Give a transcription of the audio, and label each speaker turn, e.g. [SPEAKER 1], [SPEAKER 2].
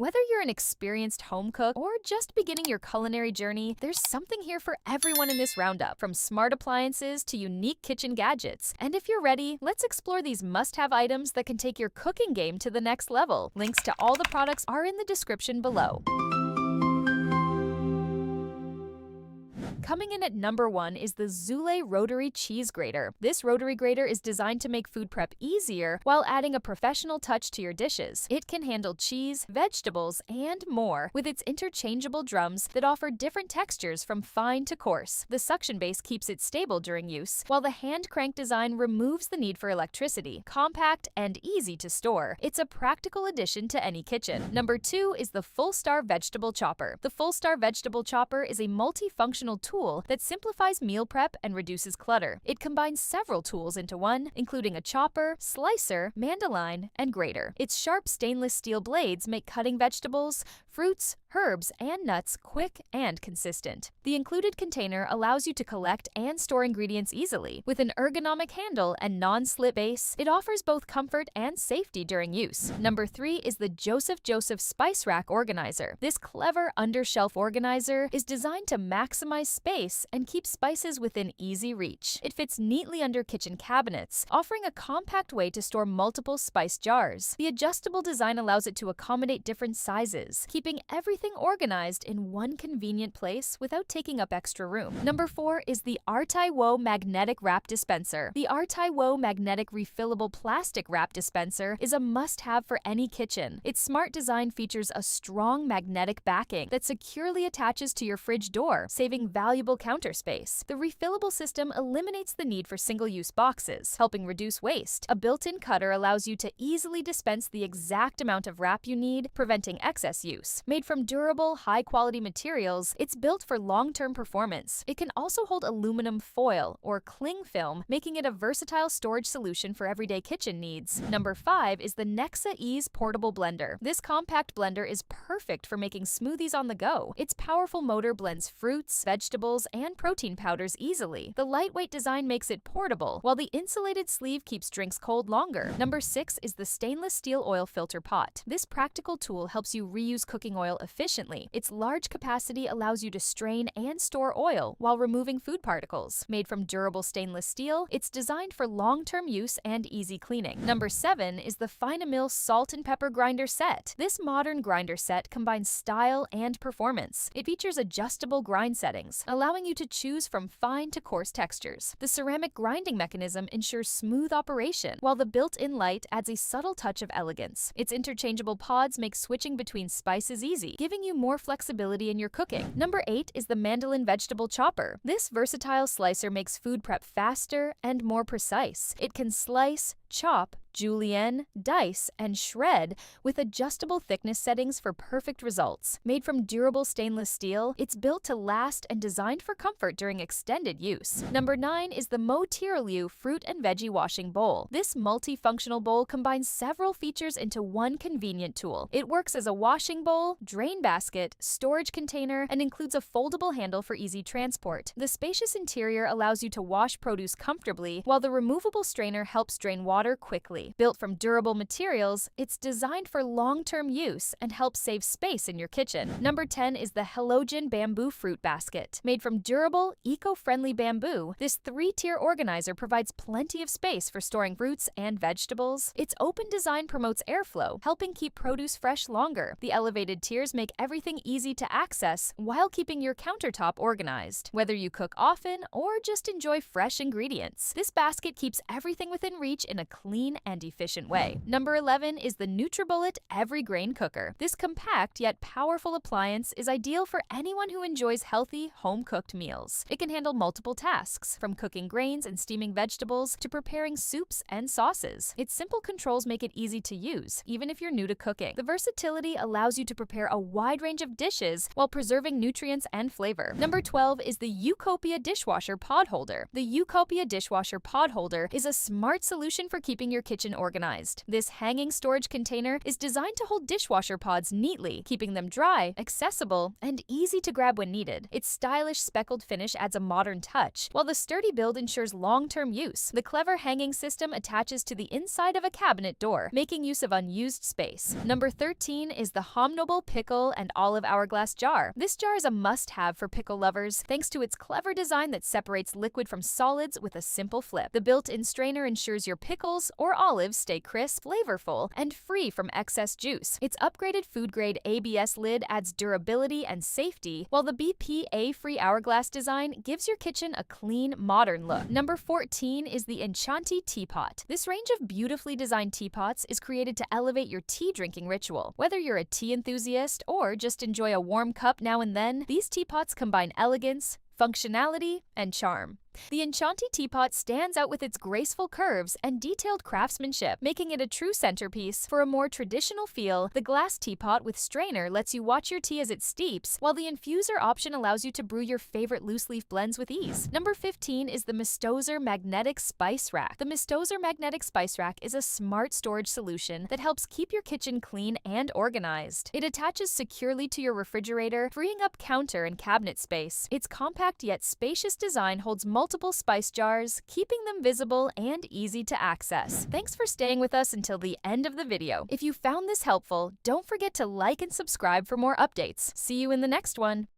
[SPEAKER 1] Whether you're an experienced home cook or just beginning your culinary journey, there's something here for everyone in this roundup, from smart appliances to unique kitchen gadgets. And if you're ready, let's explore these must-have items that can take your cooking game to the next level. Links to all the products are in the description below. Coming in at number 1 is the Zule Rotary Cheese Grater. This rotary grater is designed to make food prep easier while adding a professional touch to your dishes. It can handle cheese, vegetables, and more with its interchangeable drums that offer different textures from fine to coarse. The suction base keeps it stable during use, while the hand crank design removes the need for electricity. Compact and easy to store, it's a practical addition to any kitchen. Number 2 is the Full Star Vegetable Chopper. The Full Star Vegetable Chopper is a multifunctional tool that simplifies meal prep and reduces clutter. It combines several tools into one, including a chopper, slicer, mandoline, and grater. Its sharp stainless steel blades make cutting vegetables, fruits, herbs, and nuts quick and consistent. The included container allows you to collect and store ingredients easily. With an ergonomic handle and non-slip base, it offers both comfort and safety during use. Number 3 is the Joseph Spice Rack Organizer. This clever undershelf organizer is designed to maximize space and keep spices within easy reach. It fits neatly under kitchen cabinets, offering a compact way to store multiple spice jars. The adjustable design allows it to accommodate different sizes, keeping everything organized in one convenient place without taking up extra room. Number 4 is the Artaiwo Magnetic Wrap Dispenser. The Artaiwo Magnetic Refillable Plastic Wrap Dispenser is a must-have for any kitchen. Its smart design features a strong magnetic backing that securely attaches to your fridge door, saving valuable counter space. The refillable system eliminates the need for single-use boxes, helping reduce waste. A built-in cutter allows you to easily dispense the exact amount of wrap you need, preventing excess use. Made from durable, high-quality materials, it's built for long-term performance. It can also hold aluminum foil or cling film, making it a versatile storage solution for everyday kitchen needs. Number 5 is the Nexa Ease Portable Blender. This compact blender is perfect for making smoothies on the go. Its powerful motor blends fruits, vegetables, and protein powders easily. The lightweight design makes it portable, while the insulated sleeve keeps drinks cold longer. Number 6 is the Stainless Steel Oil Filter Pot. This practical tool helps you reuse cooking oil efficiently. Its large capacity allows you to strain and store oil while removing food particles. Made from durable stainless steel, it's designed for long-term use and easy cleaning. Number 7 is the Finamil Salt and Pepper Grinder Set. This modern grinder set combines style and performance. It features adjustable grind settings, allowing you to choose from fine to coarse textures. The ceramic grinding mechanism ensures smooth operation, while the built-in light adds a subtle touch of elegance. Its interchangeable pods make switching between spices easy, giving you more flexibility in your cooking. Number 8 is the Mandolin Vegetable Chopper. This versatile slicer makes food prep faster and more precise. It can slice, chop, julienne, dice, and shred with adjustable thickness settings for perfect results. Made from durable stainless steel, it's built to last and designed for comfort during extended use. Number 9 is the Mo-Tiroliu Fruit and Veggie Washing Bowl. This multifunctional bowl combines several features into one convenient tool. It works as a washing bowl, drain basket, storage container, and includes a foldable handle for easy transport. The spacious interior allows you to wash produce comfortably, while the removable strainer helps drain water quickly. Built from durable materials, it's designed for long-term use and helps save space in your kitchen. Number 10 is the Helogen Bamboo Fruit Basket. Made from durable, eco-friendly bamboo, this 3-tier organizer provides plenty of space for storing fruits and vegetables. Its open design promotes airflow, helping keep produce fresh longer. The elevated tiers make everything easy to access while keeping your countertop organized. Whether you cook often or just enjoy fresh ingredients, this basket keeps everything within reach in a clean and efficient way. Number 11 is the NutriBullet Every Grain Cooker. This compact yet powerful appliance is ideal for anyone who enjoys healthy, home-cooked meals. It can handle multiple tasks, from cooking grains and steaming vegetables to preparing soups and sauces. Its simple controls make it easy to use, even if you're new to cooking. The versatility allows you to prepare a wide range of dishes while preserving nutrients and flavor. Number 12 is the Eucopia Dishwasher Pod Holder. The Eucopia Dishwasher Pod Holder is a smart solution for keeping your kitchen kitchen organized. This hanging storage container is designed to hold dishwasher pods neatly, keeping them dry, accessible, and easy to grab when needed. Its stylish speckled finish adds a modern touch, while the sturdy build ensures long-term use. The clever hanging system attaches to the inside of a cabinet door, making use of unused space. Number 13 is the Homnoble Pickle and Olive Hourglass Jar. This jar is a must-have for pickle lovers, thanks to its clever design that separates liquid from solids with a simple flip. The built-in strainer ensures your pickles or olives stay crisp, flavorful, and free from excess juice. Its upgraded food-grade ABS lid adds durability and safety, while the BPA-free hourglass design gives your kitchen a clean, modern look. Number 14 is the Enchanti Teapot. This range of beautifully designed teapots is created to elevate your tea drinking ritual. Whether you're a tea enthusiast or just enjoy a warm cup now and then, these teapots combine elegance, functionality, and charm. The Enchanti Teapot stands out with its graceful curves and detailed craftsmanship, making it a true centerpiece. For a more traditional feel, the glass teapot with strainer lets you watch your tea as it steeps, while the infuser option allows you to brew your favorite loose-leaf blends with ease. Number 15 is the Mistozer Magnetic Spice Rack. The Mistozer Magnetic Spice Rack is a smart storage solution that helps keep your kitchen clean and organized. It attaches securely to your refrigerator, freeing up counter and cabinet space. Its compact yet spacious design holds multiple spice jars, keeping them visible and easy to access. Thanks for staying with us until the end of the video. If you found this helpful, don't forget to like and subscribe for more updates. See you in the next one.